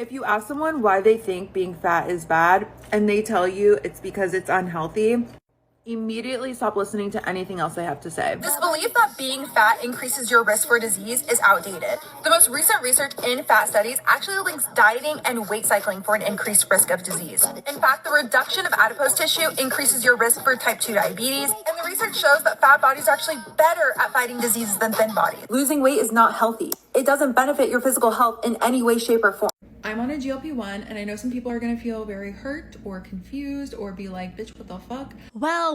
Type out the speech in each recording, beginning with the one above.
If you ask someone why they think being fat is bad and they tell you it's because it's unhealthy, immediately stop listening to anything else they have to say. This belief that being fat increases your risk for disease is outdated. The most recent research in fat studies actually links dieting and weight cycling for an increased risk of disease. In fact, the reduction of adipose tissue increases your risk for type 2 diabetes, and the research shows that fat bodies are actually better at fighting diseases than thin bodies. Losing weight is not healthy. It doesn't benefit your physical health in any way, shape, or form. I'm on a GLP1 and I know some people are gonna feel very hurt or confused or be like, bitch, what the fuck? Well.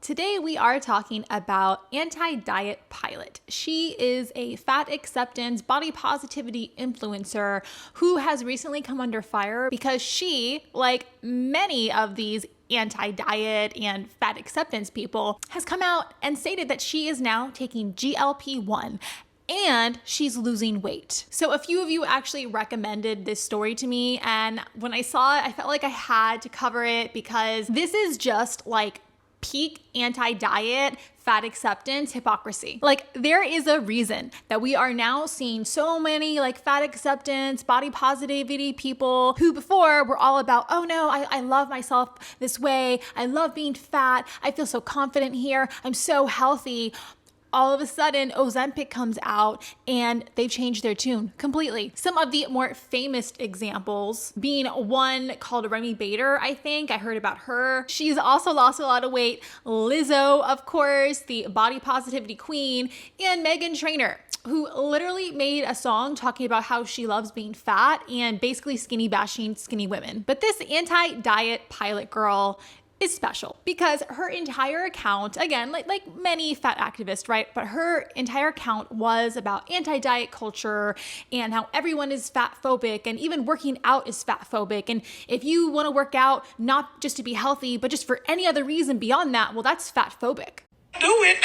Today we are talking about Anti-Diet Pilot. She is a fat acceptance, body positivity influencer who has recently come under fire because she, like many of these anti-diet and fat acceptance people, has come out and stated that she is now taking GLP1 and she's losing weight. So a few of you actually recommended this story to me, and when I saw it, I felt like I had to cover it because this is just like peak anti-diet fat acceptance hypocrisy. Like, there is a reason that we are now seeing so many like fat acceptance, body positivity people who before were all about, oh no, I love myself this way. I love being fat. I feel so confident here. I'm so healthy. All of a sudden, Ozempic comes out and they've changed their tune completely. Some of the more famous examples being one called Remy Bader, I think. I heard about her. She's also lost a lot of weight. Lizzo, of course, the body positivity queen, and Meghan Trainor, who literally made a song talking about how she loves being fat and basically skinny bashing skinny women. But this anti-diet pilot girl is special because her entire account, again, like many fat activists, right? But her entire account was about anti-diet culture and how everyone is fat phobic and even working out is fat phobic. And if you want to work out, not just to be healthy, but just for any other reason beyond that, well, that's fat phobic. Do it.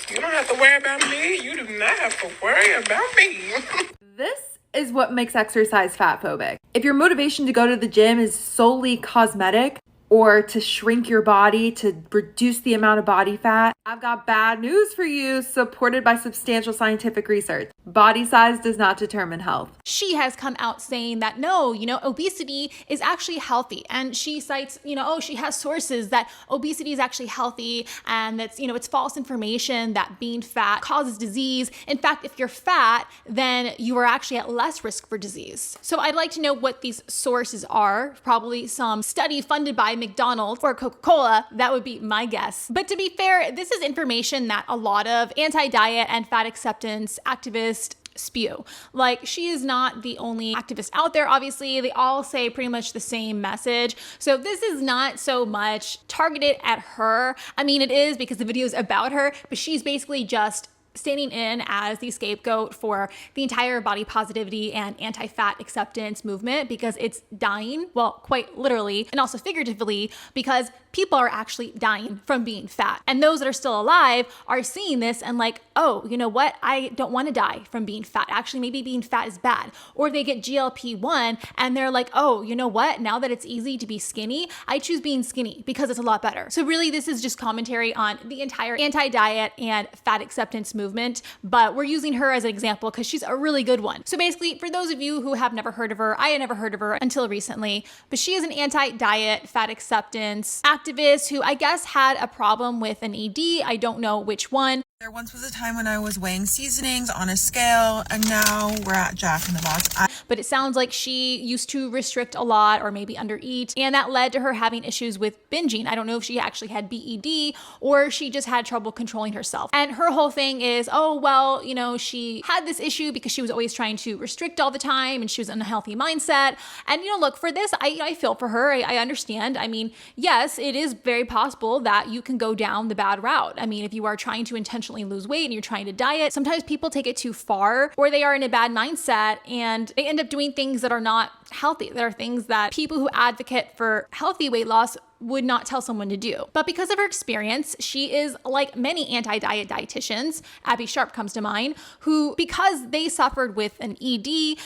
You don't have to worry about me. You do not have to worry about me. This is what makes exercise fat phobic. If your motivation to go to the gym is solely cosmetic or to shrink your body to reduce the amount of body fat, I've got bad news for you, supported by substantial scientific research. Body size does not determine health. She has come out saying that no, obesity is actually healthy. And she cites, she has sources that obesity is actually healthy and that's, it's false information that being fat causes disease. In fact, if you're fat, then you are actually at less risk for disease. So I'd like to know what these sources are. Probably some study funded by McDonald's or Coca-Cola. That would be my guess. But to be fair, this is information that a lot of anti-diet and fat acceptance activists spew. Like, she is not the only activist out there. Obviously, they all say pretty much the same message. So this is not so much targeted at her. I mean, it is because the video is about her, but she's basically just standing in as the scapegoat for the entire body positivity and anti-fat acceptance movement because it's dying, well, quite literally, and also figuratively, because people are actually dying from being fat. And those that are still alive are seeing this and like, oh, you know what? I don't want to die from being fat. Actually, maybe being fat is bad. Or they get GLP-1 and they're like, oh, you know what? Now that it's easy to be skinny, I choose being skinny because it's a lot better. So really, this is just commentary on the entire anti-diet and fat acceptance movement, but we're using her as an example because she's a really good one. So basically, for those of you who have never heard of her, I had never heard of her until recently, but she is an anti-diet fat acceptance activist who I guess had a problem with an ED. I don't know which one. There once was a time when I was weighing seasonings on a scale, and now we're at Jack in the Box. But it sounds like she used to restrict a lot or maybe undereat, and that led to her having issues with binging. I don't know if she actually had BED or she just had trouble controlling herself. And her whole thing is, oh, well, she had this issue because she was always trying to restrict all the time and she was in a healthy mindset. And, look, for this, I feel for her. I understand. I mean, yes, it is very possible that you can go down the bad route. I mean, if you are trying to intentionally lose weight and you're trying to diet, sometimes people take it too far or they are in a bad mindset and they end up doing things that are not healthy. That are things that people who advocate for healthy weight loss would not tell someone to do. But because of her experience, she is like many anti-diet dietitians, Abby Sharp comes to mind, who, because they suffered with an ED,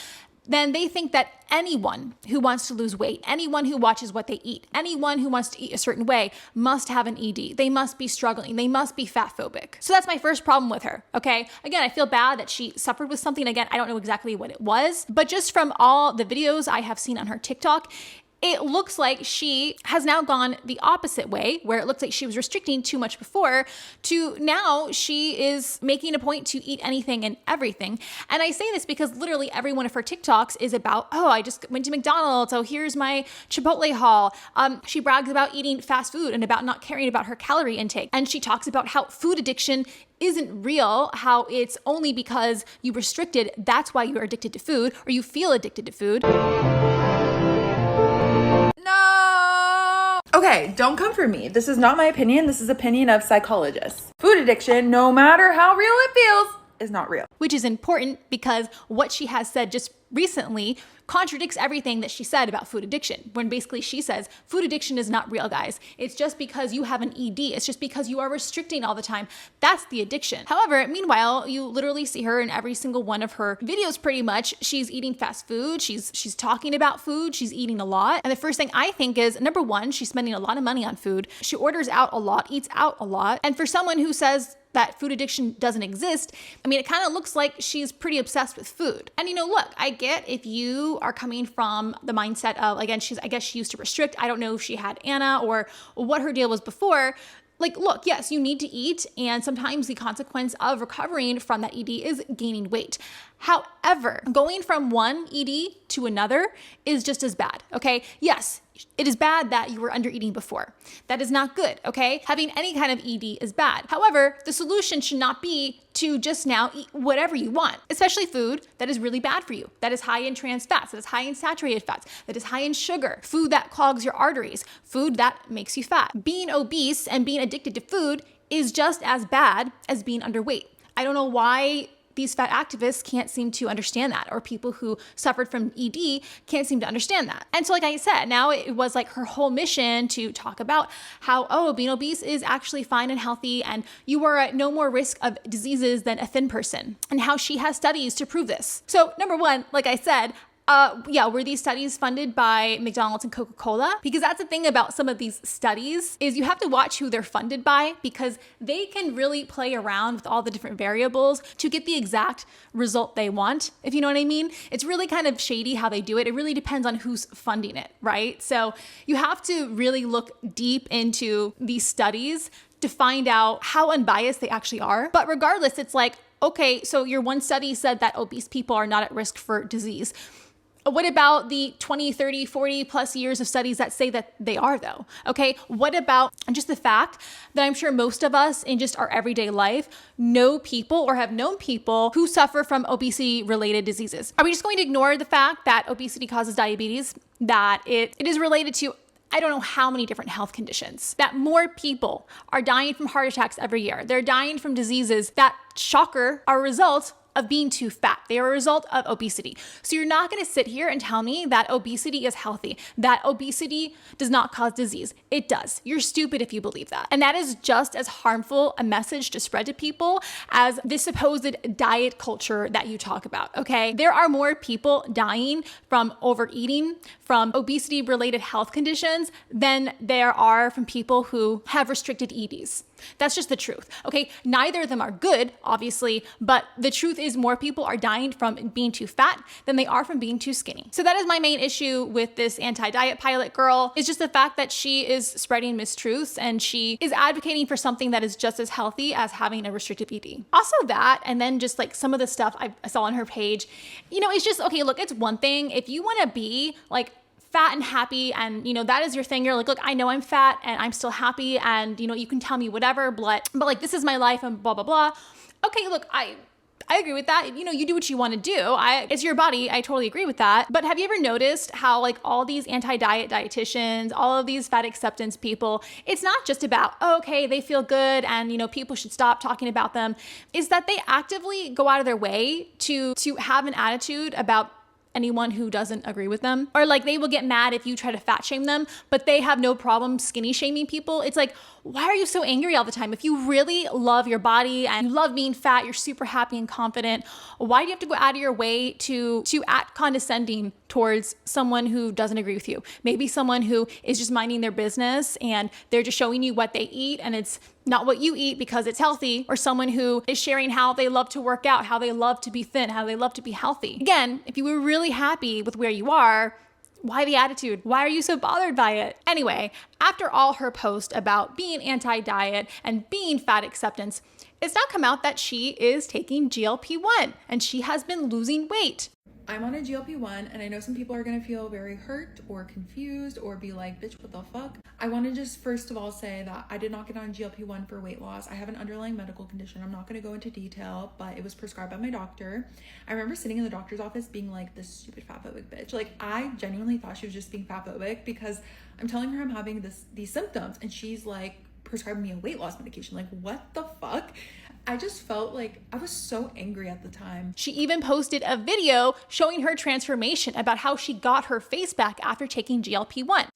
then they think that anyone who wants to lose weight, anyone who watches what they eat, anyone who wants to eat a certain way must have an ED. They must be struggling. They must be fat phobic. So that's my first problem with her, okay? Again, I feel bad that she suffered with something. Again, I don't know exactly what it was, but just from all the videos I have seen on her TikTok, it looks like she has now gone the opposite way, where it looks like she was restricting too much before, to now she is making a point to eat anything and everything. And I say this because literally every one of her TikToks is about, oh, I just went to McDonald's, oh, here's my Chipotle haul. She brags about eating fast food and about not caring about her calorie intake. And she talks about how food addiction isn't real, how it's only because you restricted, that's why you're addicted to food, or you feel addicted to food. No! Okay, don't come for me. This is not my opinion. This is opinion of psychologists. Food addiction, no matter how real it feels, is not real. Which is important because what she has said just recently contradicts everything that she said about food addiction, when basically she says food addiction is not real, guys. It's just because you have an ED. It's just because you are restricting all the time. That's the addiction. However, meanwhile, you literally see her in every single one of her videos pretty much. She's eating fast food. She's talking about food. She's eating a lot. And the first thing I think is, number one, she's spending a lot of money on food. She orders out a lot, eats out a lot. And for someone who says that food addiction doesn't exist, I mean, it kind of looks like she's pretty obsessed with food. And look, I get if you are coming from the mindset of, again, I guess she used to restrict. I don't know if she had Anna or what her deal was before. Like, look, yes, you need to eat, and sometimes the consequence of recovering from that ED is gaining weight. However, going from one ED to another is just as bad, okay? Yes, it is bad that you were under eating before. That is not good, okay? Having any kind of ED is bad. However, the solution should not be to just now eat whatever you want, especially food that is really bad for you, that is high in trans fats, that is high in saturated fats, that is high in sugar, food that clogs your arteries, food that makes you fat. Being obese and being addicted to food is just as bad as being underweight. I don't know why these fat activists can't seem to understand that, or people who suffered from ED can't seem to understand that. And so, like I said, now it was like her whole mission to talk about how, oh, being obese is actually fine and healthy, and you are at no more risk of diseases than a thin person, and how she has studies to prove this. So number one, like I said, were these studies funded by McDonald's and Coca-Cola? Because that's the thing about some of these studies is you have to watch who they're funded by, because they can really play around with all the different variables to get the exact result they want, if you know what I mean. It's really kind of shady how they do it. It really depends on who's funding it, right? So you have to really look deep into these studies to find out how unbiased they actually are. But regardless, it's like, okay, so your one study said that obese people are not at risk for disease. What about the 20, 30, 40 plus years of studies that say that they are, though? Okay, what about just the fact that I'm sure most of us in just our everyday life know people or have known people who suffer from obesity related diseases? Are we just going to ignore the fact that obesity causes diabetes, that it is related to I don't know how many different health conditions, that more people are dying from heart attacks every year? They're dying from diseases that, shocker, are a result of being too fat. They are a result of obesity. So you're not going to sit here and tell me that obesity is healthy, that obesity does not cause disease. It does. You're stupid if you believe that. And that is just as harmful a message to spread to people as this supposed diet culture that you talk about, okay? There are more people dying from overeating, from obesity-related health conditions than there are from people who have restricted EDs. That's just the truth, okay? Neither of them are good, obviously, but the truth is more people are dying from being too fat than they are from being too skinny. So that is my main issue with this anti-diet pilot girl, is just the fact that she is spreading mistruths and she is advocating for something that is just as healthy as having a restrictive ED. Also that, and then just like some of the stuff I saw on her page, it's just, okay, look, it's one thing if you want to be like fat and happy and that is your thing. You're like, look, I know I'm fat and I'm still happy and you can tell me whatever, but like this is my life and blah blah blah. Okay, look, I agree with that. You do what you want to do. It's your body. I totally agree with that. But have you ever noticed how like all these anti-diet dietitians, all of these fat acceptance people, it's not just about, okay, they feel good and people should stop talking about them. Is that they actively go out of their way to have an attitude about anyone who doesn't agree with them, or like they will get mad if you try to fat shame them, but they have no problem skinny shaming people. It's like, why are you so angry all the time? If you really love your body and you love being fat, you're super happy and confident, why do you have to go out of your way to act condescending towards someone who doesn't agree with you? Maybe someone who is just minding their business and they're just showing you what they eat and it's not what you eat because it's healthy, or someone who is sharing how they love to work out, how they love to be thin, how they love to be healthy. Again, if you were really happy with where you are, why the attitude? Why are you so bothered by it? Anyway, after all her post about being anti-diet and being fat acceptance, it's now come out that she is taking GLP-1 and she has been losing weight. I'm on a GLP-1 and I know some people are gonna feel very hurt or confused or be like, bitch, what the fuck? I wanna just first of all say that I did not get on GLP-1 for weight loss. I have an underlying medical condition. I'm not gonna go into detail, but it was prescribed by my doctor. I remember sitting in the doctor's office being like, this stupid fat phobic bitch. Like, I genuinely thought she was just being fat phobic because I'm telling her I'm having these symptoms and she's like prescribing me a weight loss medication. Like, what the fuck? I just felt like I was so angry at the time. She even posted a video showing her transformation about how she got her face back after taking GLP-1.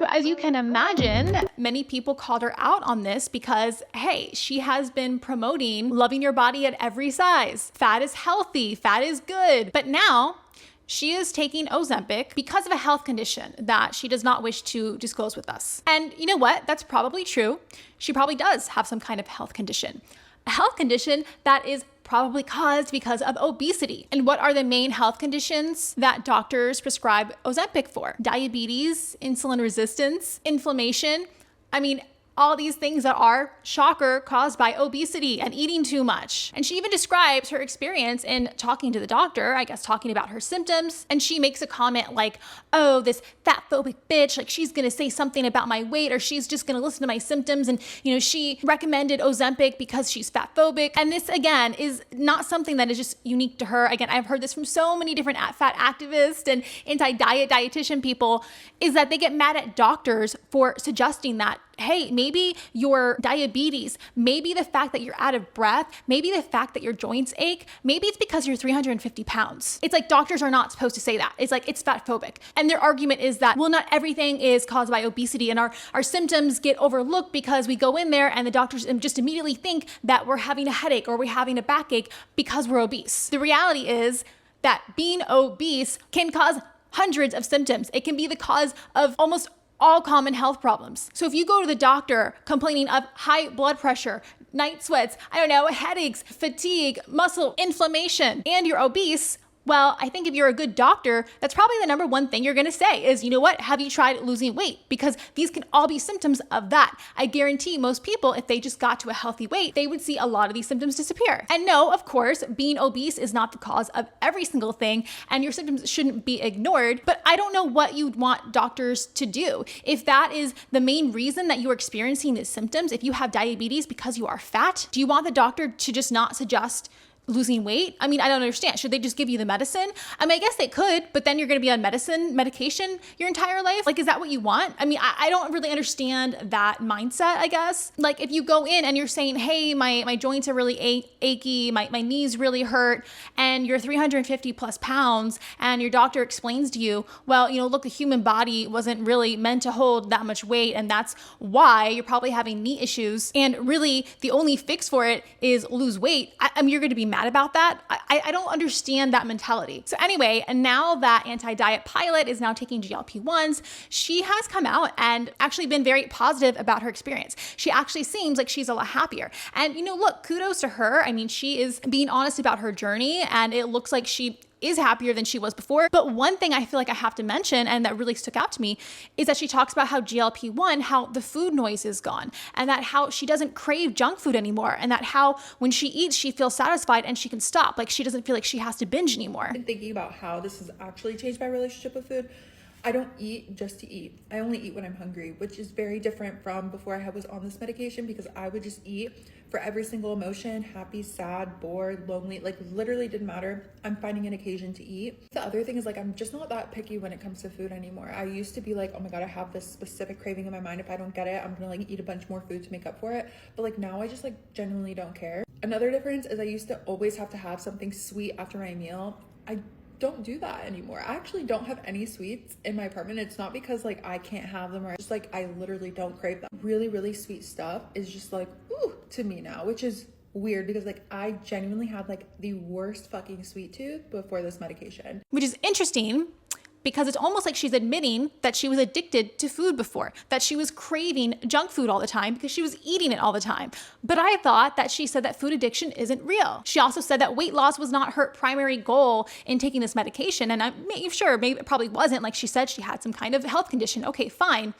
So as you can imagine, many people called her out on this because, hey, she has been promoting loving your body at every size. Fat is healthy, fat is good. But now she is taking Ozempic because of a health condition that she does not wish to disclose with us. And you know what? That's probably true. She probably does have some kind of health condition. A health condition that is probably caused because of obesity. And what are the main health conditions that doctors prescribe Ozempic for? Diabetes, insulin resistance, inflammation. I mean, all these things that are, shocker, caused by obesity and eating too much. And she even describes her experience in talking to the doctor, I guess talking about her symptoms. And she makes a comment like, oh, this fat phobic bitch, like she's gonna say something about my weight or she's just gonna listen to my symptoms. And she recommended Ozempic because she's fat phobic. And this again is not something that is just unique to her. Again, I've heard this from so many different fat activists and anti-diet dietitian people, is that they get mad at doctors for suggesting that, hey, maybe your diabetes, maybe the fact that you're out of breath, maybe the fact that your joints ache, maybe it's because you're 350 pounds. It's like doctors are not supposed to say that. It's like, it's fat phobic. And their argument is that, well, not everything is caused by obesity and our symptoms get overlooked because we go in there and the doctors just immediately think that we're having a headache or we're having a backache because we're obese. The reality is that being obese can cause hundreds of symptoms. It can be the cause of almost all common health problems. So if you go to the doctor complaining of high blood pressure, night sweats, headaches, fatigue, muscle inflammation, and you're obese, well, I think if you're a good doctor, that's probably the number one thing you're gonna say is, you know what, have you tried losing weight? Because these can all be symptoms of that. I guarantee most people, if they just got to a healthy weight, they would see a lot of these symptoms disappear. And no, of course, being obese is not the cause of every single thing, and your symptoms shouldn't be ignored, but I don't know what you'd want doctors to do. If that is the main reason that you're experiencing these symptoms, if you have diabetes because you are fat, do you want the doctor to just not suggest losing weight? I mean, I don't understand. Should they just give you the medicine? I mean, I guess they could, but then you're going to be on medication your entire life. Like, is that what you want? I mean, I don't really understand that mindset, I guess. Like, if you go in and you're saying, hey, my joints are really achy, my knees really hurt, and you're 350 plus pounds, and your doctor explains to you, well, look, the human body wasn't really meant to hold that much weight, and that's why you're probably having knee issues, and really the only fix for it is lose weight. I mean, you're going to be mad about that. I don't understand that mentality. So anyway, and now that anti-diet pilot is now taking GLP-1s, she has come out and actually been very positive about her experience. She actually seems like she's a lot happier. And look, kudos to her. I mean, she is being honest about her journey, and it looks like she is happier than she was before. But one thing I feel like I have to mention, and that really stuck out to me, is that she talks about how GLP-1, how the food noise is gone, and that how she doesn't crave junk food anymore, and that how when she eats, she feels satisfied and she can stop. Like, she doesn't feel like she has to binge anymore. Thinking about how this has actually changed my relationship with food, I don't eat just to eat. I only eat when I'm hungry, which is very different from before I was on this medication, because I would just eat for every single emotion, happy, sad, bored, lonely, like literally didn't matter. I'm finding an occasion to eat. The other thing is like, I'm just not that picky when it comes to food anymore. I used to be like, oh my God, I have this specific craving in my mind. If I don't get it, I'm gonna like eat a bunch more food to make up for it. But like now I just like genuinely don't care. Another difference is I used to always have to have something sweet after my meal. I don't do that anymore. I actually don't have any sweets in my apartment. It's not because like I can't have them, or just like I literally don't crave them. Really, really sweet stuff is just like, ooh, to me now, which is weird because like I genuinely had like the worst fucking sweet tooth before this medication. Which is interesting, because it's almost like she's admitting that she was addicted to food before, that she was craving junk food all the time because she was eating it all the time. But I thought that she said that food addiction isn't real. She also said that weight loss was not her primary goal in taking this medication. And I'm sure maybe it probably wasn't. Like she said, she had some kind of health condition. Okay, fine.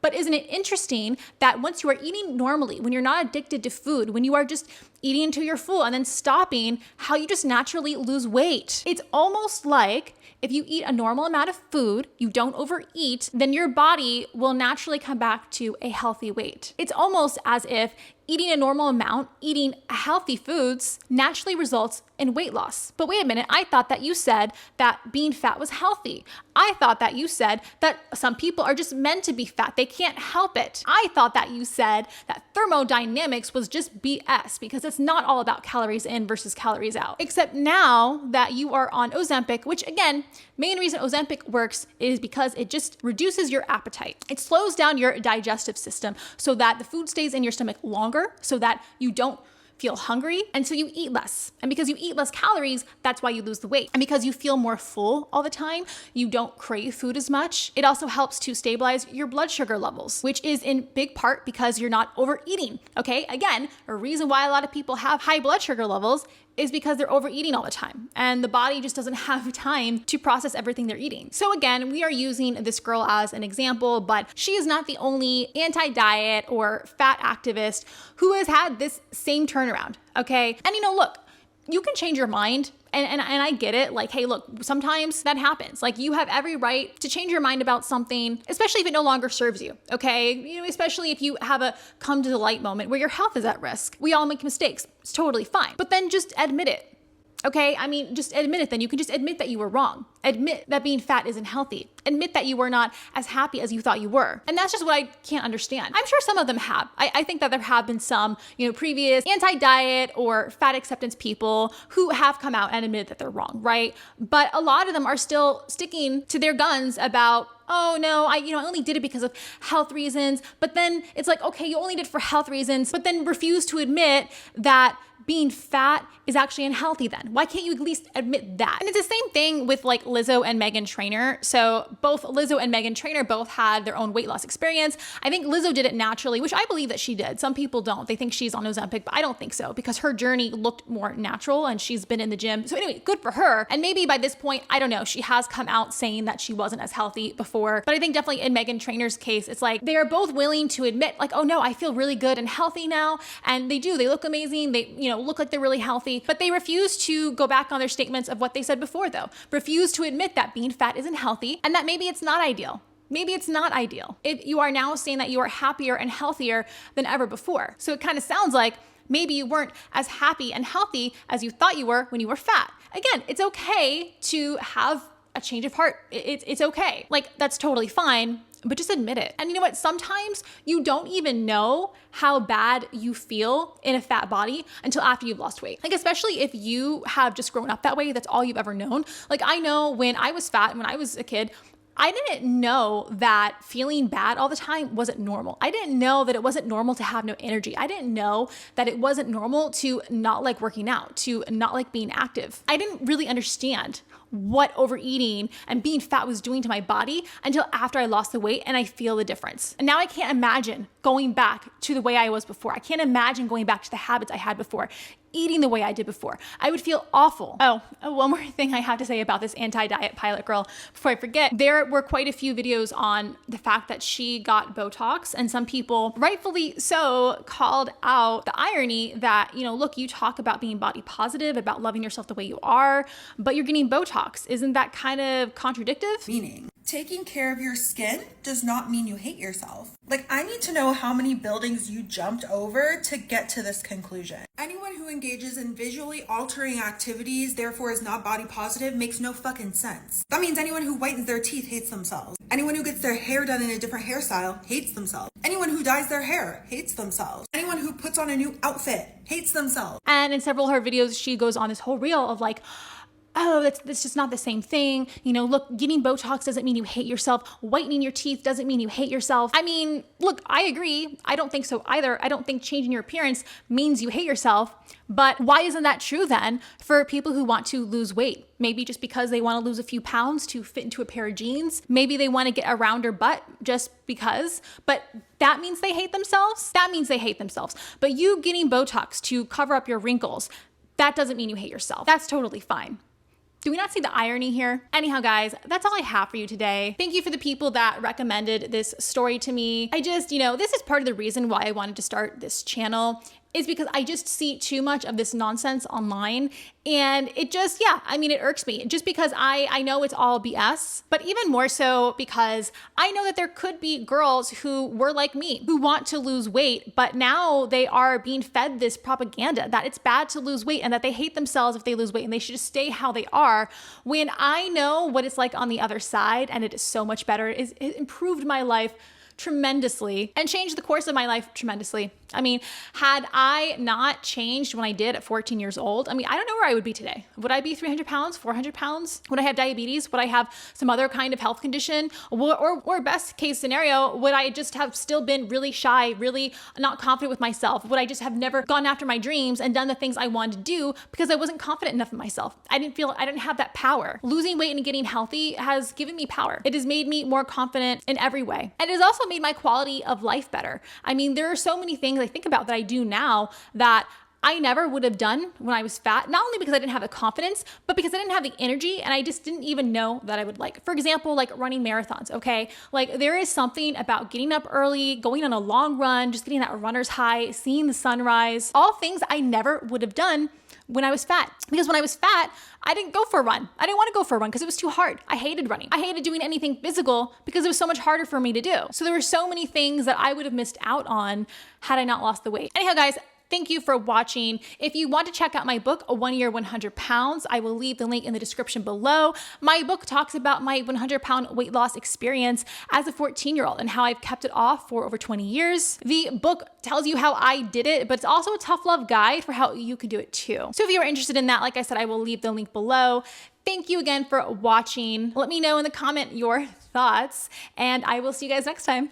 But isn't it interesting that once you are eating normally, when you're not addicted to food, when you are just eating until you're full and then stopping, how you just naturally lose weight? It's almost like if you eat a normal amount of food, you don't overeat, then your body will naturally come back to a healthy weight. It's almost as if eating a normal amount, eating healthy foods, naturally results in weight loss. But wait a minute, I thought that you said that being fat was healthy. I thought that you said that some people are just meant to be fat. They can't help it. I thought that you said that thermodynamics was just BS, because it's not all about calories in versus calories out. Except now that you are on Ozempic, which again, main reason Ozempic works is because it just reduces your appetite. It slows down your digestive system so that the food stays in your stomach longer, so that you don't feel hungry, and so you eat less. And because you eat less calories, that's why you lose the weight. And because you feel more full all the time, you don't crave food as much. It also helps to stabilize your blood sugar levels, which is in big part because you're not overeating. Okay, again, a reason why a lot of people have high blood sugar levels is because they're overeating all the time, and the body just doesn't have time to process everything they're eating. So again, we are using this girl as an example, but she is not the only anti-diet or fat activist who has had this same turnaround, okay? And look, you can change your mind. And I get it. Like, hey, look, sometimes that happens. Like, you have every right to change your mind about something, especially if it no longer serves you, okay? Especially if you have a come to the light moment where your health is at risk. We all make mistakes. It's totally fine. But then just admit it. Okay, just admit it then. You can just admit that you were wrong. Admit that being fat isn't healthy. Admit that you were not as happy as you thought you were. And that's just what I can't understand. I'm sure some of them have. I think that there have been some, previous anti-diet or fat acceptance people who have come out and admitted that they're wrong, right? But a lot of them are still sticking to their guns about, oh no, I only did it because of health reasons. But then it's like, okay, you only did it for health reasons, but then refuse to admit that being fat is actually unhealthy then. Why can't you at least admit that? And it's the same thing with like Lizzo and Meghan Trainor. So both Lizzo and Meghan Trainor both had their own weight loss experience. I think Lizzo did it naturally, which I believe that she did. Some people don't. They think she's on Ozempic, but I don't think so, because her journey looked more natural and she's been in the gym. So anyway, good for her. And maybe by this point, I don't know, she has come out saying that she wasn't as healthy before. But I think definitely in Meghan Trainor's case, it's like they are both willing to admit like, oh no, I feel really good and healthy now. And they do. They look amazing. They, look like they're really healthy, but they refuse to go back on their statements of what they said before though. Refuse to admit that being fat isn't healthy and that maybe it's not ideal. Maybe it's not ideal. If you are now saying that you are happier and healthier than ever before. So it kind of sounds like maybe you weren't as happy and healthy as you thought you were when you were fat. Again, it's okay to have a change of heart. It's okay. Like, that's totally fine, but just admit it. And you know what? Sometimes you don't even know how bad you feel in a fat body until after you've lost weight. Like, especially if you have just grown up that way, that's all you've ever known. Like, I know when I was fat, when I was a kid, I didn't know that feeling bad all the time wasn't normal. I didn't know that it wasn't normal to have no energy. I didn't know that it wasn't normal to not like working out, to not like being active. I didn't really understand what overeating and being fat was doing to my body until after I lost the weight and I feel the difference. And now I can't imagine going back to the way I was before. I can't imagine going back to the habits I had before, eating the way I did before. I would feel awful. Oh, one more thing I have to say about this anti-diet pilot girl before I forget. There were quite a few videos on the fact that she got Botox, and some people, rightfully so, called out the irony that, look, you talk about being body positive, about loving yourself the way you are, but you're getting Botox Botox. Isn't that kind of contradictive? Meaning, taking care of your skin does not mean you hate yourself. Like, I need to know how many buildings you jumped over to get to this conclusion. Anyone who engages in visually altering activities, therefore is not body positive, makes no fucking sense. That means anyone who whitens their teeth hates themselves. Anyone who gets their hair done in a different hairstyle hates themselves. Anyone who dyes their hair hates themselves. Anyone who puts on a new outfit hates themselves. And in several of her videos, she goes on this whole reel of like, oh, that's just not the same thing. You know, look, getting Botox doesn't mean you hate yourself. Whitening your teeth doesn't mean you hate yourself. I mean, look, I agree. I don't think so either. I don't think changing your appearance means you hate yourself. But why isn't that true then for people who want to lose weight? Maybe just because they want to lose a few pounds to fit into a pair of jeans. Maybe they want to get a rounder butt just because. But that means they hate themselves? That means they hate themselves. But you getting Botox to cover up your wrinkles, that doesn't mean you hate yourself. That's totally fine. Do we not see the irony here? Anyhow, guys, that's all I have for you today. Thank you for the people that recommended this story to me. I just, this is part of the reason why I wanted to start this channel, is because I just see too much of this nonsense online. And it just, it irks me just because I know it's all BS, but even more so because I know that there could be girls who were like me, who want to lose weight, but now they are being fed this propaganda that it's bad to lose weight and that they hate themselves if they lose weight and they should just stay how they are, when I know what it's like on the other side and it is so much better. It improved my life tremendously and changed the course of my life tremendously. I mean, had I not changed when I did at 14 years old, I don't know where I would be today. Would I be 300 pounds, 400 pounds? Would I have diabetes? Would I have some other kind of health condition? Or best case scenario, would I just have still been really shy, really not confident with myself? Would I just have never gone after my dreams and done the things I wanted to do because I wasn't confident enough in myself? I didn't have that power. Losing weight and getting healthy has given me power. It has made me more confident in every way. And it has also made my quality of life better. There are so many things I think about that I do now that I never would have done when I was fat, not only because I didn't have the confidence, but because I didn't have the energy and I just didn't even know that I would like. For example, like running marathons, okay? Like there is something about getting up early, going on a long run, just getting that runner's high, seeing the sunrise, all things I never would have done when I was fat. Because when I was fat, I didn't go for a run. I didn't want to go for a run because it was too hard. I hated running. I hated doing anything physical because it was so much harder for me to do. So there were so many things that I would have missed out on had I not lost the weight. Anyhow, guys, thank you for watching. If you want to check out my book, 1 Year, 100 Pounds, I will leave the link in the description below. My book talks about my 100-pound weight loss experience as a 14-year-old and how I've kept it off for over 20 years. The book tells you how I did it, but it's also a tough love guide for how you can do it too. So if you are interested in that, like I said, I will leave the link below. Thank you again for watching. Let me know in the comment your thoughts, and I will see you guys next time.